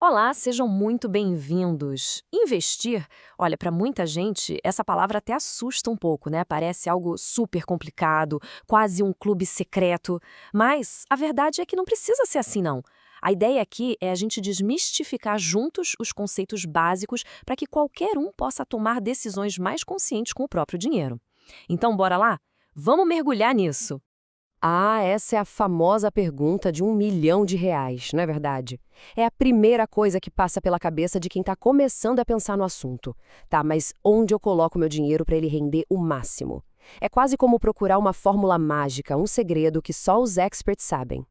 Olá, sejam muito bem-vindos. Investir, olha, para muita gente, essa palavra até assusta um pouco, né? Parece algo super complicado, quase um clube secreto. Mas a verdade é que não precisa ser assim, não. A ideia aqui é a gente desmistificar juntos os conceitos básicos para que qualquer um possa tomar decisões mais conscientes com o próprio dinheiro. Então, bora lá? Vamos mergulhar nisso. Ah, essa é a famosa pergunta de R$ 1 milhão, não é verdade? É a primeira coisa que passa pela cabeça de quem está começando a pensar no assunto. Tá, mas onde eu coloco meu dinheiro para ele render o máximo? É quase como procurar uma fórmula mágica, um segredo que só os experts sabem.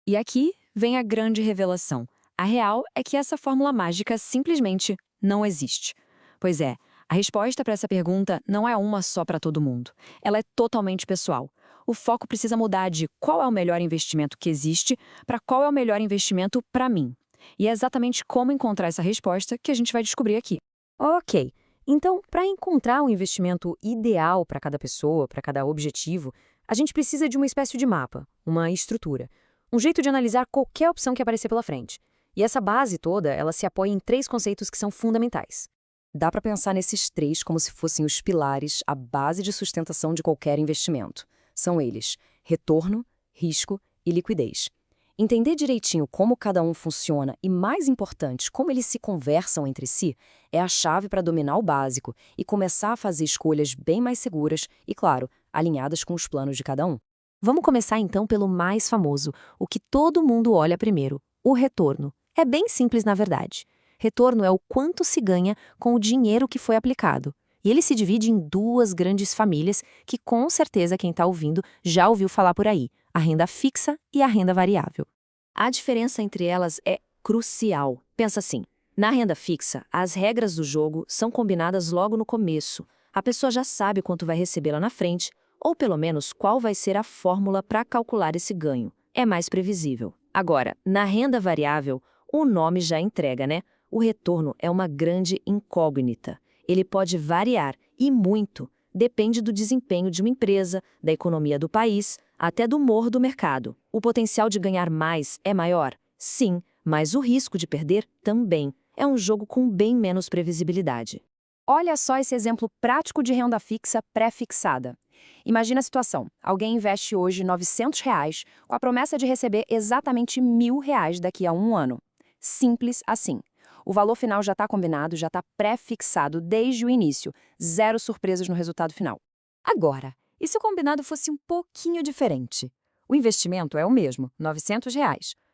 E aqui vem a grande revelação. A real é que essa fórmula mágica simplesmente não existe. Pois é, a resposta para essa pergunta não é uma só para todo mundo. Ela é totalmente pessoal. O foco precisa mudar de qual é o melhor investimento que existe para qual é o melhor investimento para mim. E é exatamente como encontrar essa resposta que a gente vai descobrir aqui. Ok. Então, para encontrar o investimento ideal para cada pessoa, para cada objetivo, a gente precisa de uma espécie de mapa, uma estrutura, um jeito de analisar qualquer opção que aparecer pela frente. E essa base toda, ela se apoia em três conceitos que são fundamentais. Dá para pensar nesses três como se fossem os pilares, a base de sustentação de qualquer investimento. São eles: retorno, risco e liquidez. Entender direitinho como cada um funciona e, mais importante, como eles se conversam entre si, é a chave para dominar o básico e começar a fazer escolhas bem mais seguras e, claro, alinhadas com os planos de cada um. Vamos começar então pelo mais famoso, o que todo mundo olha primeiro: o retorno. É bem simples, na verdade. Retorno é o quanto se ganha com o dinheiro que foi aplicado. E ele se divide em duas grandes famílias que, com certeza, quem está ouvindo já ouviu falar por aí: a renda fixa e a renda variável. A diferença entre elas é crucial. Pensa assim: na renda fixa, as regras do jogo são combinadas logo no começo. A pessoa já sabe quanto vai receber lá na frente, ou pelo menos qual vai ser a fórmula para calcular esse ganho. É mais previsível. Agora, na renda variável, o nome já entrega, né? O retorno é uma grande incógnita. Ele pode variar, e muito. Depende do desempenho de uma empresa, da economia do país, até do humor do mercado. O potencial de ganhar mais é maior? Sim, mas o risco de perder também. É um jogo com bem menos previsibilidade. Olha só esse exemplo prático de renda fixa pré-fixada. Imagina a situação: alguém investe hoje R$ 900 com a promessa de receber exatamente R$ 1.000 daqui a um ano. Simples assim. O valor final já está combinado, já está pré-fixado desde o início. Zero surpresas no resultado final. Agora, e se o combinado fosse um pouquinho diferente? O investimento é o mesmo, R$ 900.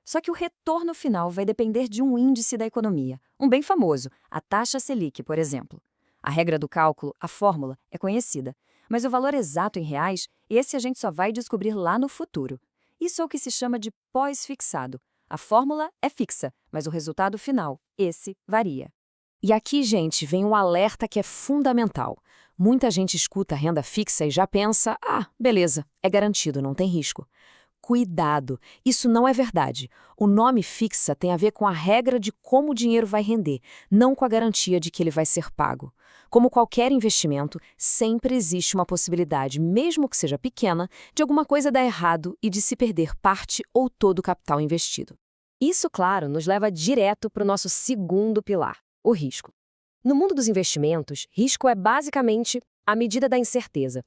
Só que o retorno final vai depender de um índice da economia, um bem famoso, a taxa Selic, por exemplo. A regra do cálculo, a fórmula, é conhecida, mas o valor exato em reais, esse a gente só vai descobrir lá no futuro. Isso é o que se chama de pós-fixado. A fórmula é fixa, mas o resultado final, esse, varia. E aqui, gente, vem um alerta que é fundamental. Muita gente escuta renda fixa e já pensa: ah, beleza, é garantido, não tem risco. Cuidado, isso não é verdade. O nome fixa tem a ver com a regra de como o dinheiro vai render, não com a garantia de que ele vai ser pago. Como qualquer investimento, sempre existe uma possibilidade, mesmo que seja pequena, de alguma coisa dar errado e de se perder parte ou todo o capital investido. Isso, claro, nos leva direto para o nosso segundo pilar: o risco. No mundo dos investimentos, risco é basicamente a medida da incerteza.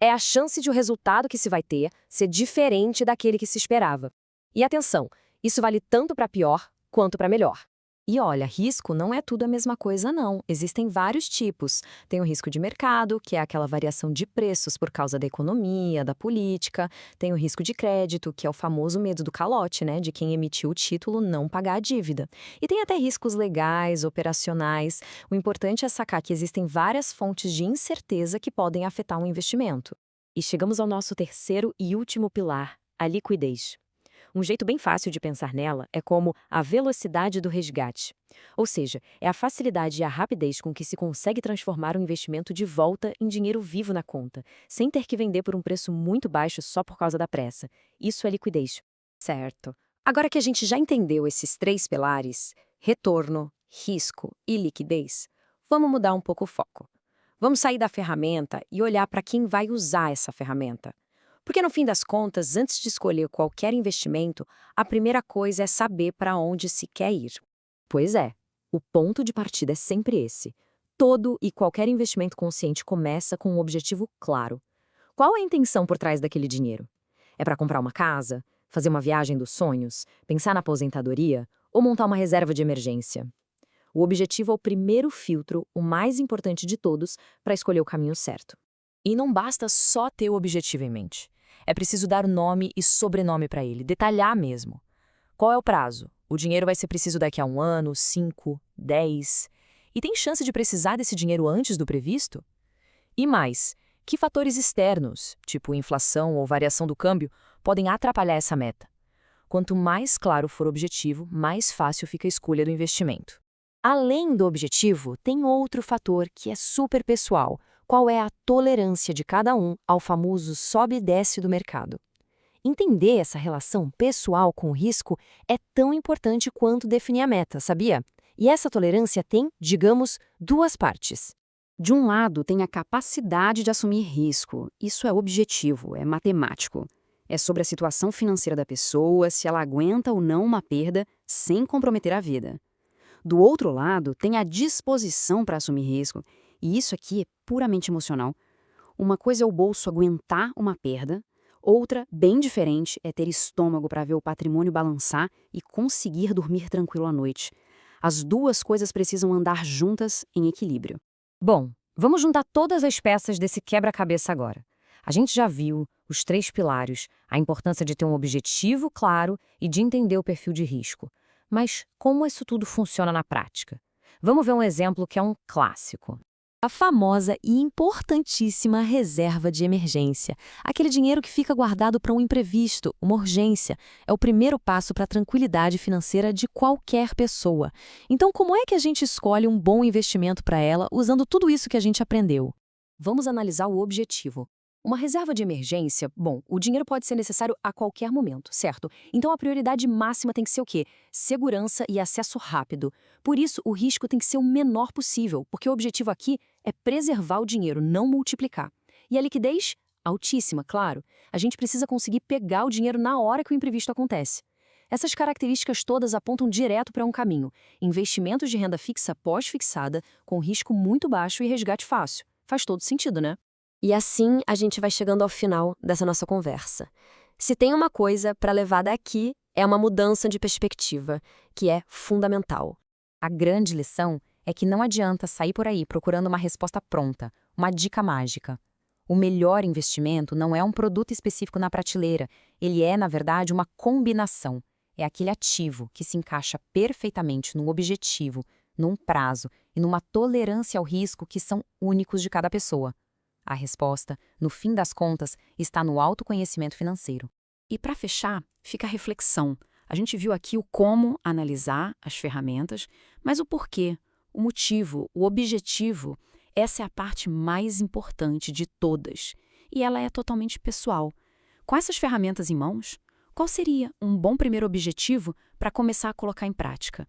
É a chance de o resultado que se vai ter ser diferente daquele que se esperava. E atenção, isso vale tanto para pior quanto para melhor. E olha, risco não é tudo a mesma coisa, não. Existem vários tipos. Tem o risco de mercado, que é aquela variação de preços por causa da economia, da política. Tem o risco de crédito, que é o famoso medo do calote, né? De quem emitiu o título não pagar a dívida. E tem até riscos legais, operacionais. O importante é sacar que existem várias fontes de incerteza que podem afetar um investimento. E chegamos ao nosso terceiro e último pilar, a liquidez. Um jeito bem fácil de pensar nela é como a velocidade do resgate. Ou seja, é a facilidade e a rapidez com que se consegue transformar um investimento de volta em dinheiro vivo na conta, sem ter que vender por um preço muito baixo só por causa da pressa. Isso é liquidez. Certo. Agora que a gente já entendeu esses três pilares, retorno, risco e liquidez, vamos mudar um pouco o foco. Vamos sair da ferramenta e olhar para quem vai usar essa ferramenta. Porque, no fim das contas, antes de escolher qualquer investimento, a primeira coisa é saber para onde se quer ir. Pois é, o ponto de partida é sempre esse. Todo e qualquer investimento consciente começa com um objetivo claro. Qual é a intenção por trás daquele dinheiro? É para comprar uma casa, fazer uma viagem dos sonhos, pensar na aposentadoria ou montar uma reserva de emergência? O objetivo é o primeiro filtro, o mais importante de todos, para escolher o caminho certo. E não basta só ter o objetivo em mente. É preciso dar nome e sobrenome para ele, detalhar mesmo. Qual é o prazo? O dinheiro vai ser preciso daqui a 1 ano, 5, 10? E tem chance de precisar desse dinheiro antes do previsto? E mais, que fatores externos, tipo inflação ou variação do câmbio, podem atrapalhar essa meta? Quanto mais claro for o objetivo, mais fácil fica a escolha do investimento. Além do objetivo, tem outro fator que é super pessoal. Qual é a tolerância de cada um ao famoso sobe e desce do mercado? Entender essa relação pessoal com o risco é tão importante quanto definir a meta, sabia? E essa tolerância tem, digamos, duas partes. De um lado, tem a capacidade de assumir risco. Isso é objetivo, é matemático. É sobre a situação financeira da pessoa, se ela aguenta ou não uma perda sem comprometer a vida. Do outro lado, tem a disposição para assumir risco. E isso aqui é puramente emocional. Uma coisa é o bolso aguentar uma perda, outra, bem diferente, é ter estômago para ver o patrimônio balançar e conseguir dormir tranquilo à noite. As duas coisas precisam andar juntas em equilíbrio. Bom, vamos juntar todas as peças desse quebra-cabeça agora. A gente já viu os 3 pilares, a importância de ter um objetivo claro e de entender o perfil de risco. Mas como isso tudo funciona na prática? Vamos ver um exemplo que é um clássico. A famosa e importantíssima reserva de emergência. Aquele dinheiro que fica guardado para um imprevisto, uma urgência. É o primeiro passo para a tranquilidade financeira de qualquer pessoa. Então, como é que a gente escolhe um bom investimento para ela usando tudo isso que a gente aprendeu? Vamos analisar o objetivo. Uma reserva de emergência, bom, o dinheiro pode ser necessário a qualquer momento, certo? Então a prioridade máxima tem que ser o quê? Segurança e acesso rápido. Por isso, o risco tem que ser o menor possível, porque o objetivo aqui é preservar o dinheiro, não multiplicar. E a liquidez? Altíssima, claro. A gente precisa conseguir pegar o dinheiro na hora que o imprevisto acontece. Essas características todas apontam direto para um caminho: investimentos de renda fixa pós-fixada, com risco muito baixo e resgate fácil. Faz todo sentido, né? E assim a gente vai chegando ao final dessa nossa conversa. Se tem uma coisa para levar daqui, é uma mudança de perspectiva, que é fundamental. A grande lição é que não adianta sair por aí procurando uma resposta pronta, uma dica mágica. O melhor investimento não é um produto específico na prateleira, ele é, na verdade, uma combinação. É aquele ativo que se encaixa perfeitamente num objetivo, num prazo e numa tolerância ao risco que são únicos de cada pessoa. A resposta, no fim das contas, está no autoconhecimento financeiro. E para fechar, fica a reflexão. A gente viu aqui o como analisar as ferramentas, mas o porquê, o motivo, o objetivo, essa é a parte mais importante de todas. E ela é totalmente pessoal. Com essas ferramentas em mãos, qual seria um bom primeiro objetivo para começar a colocar em prática?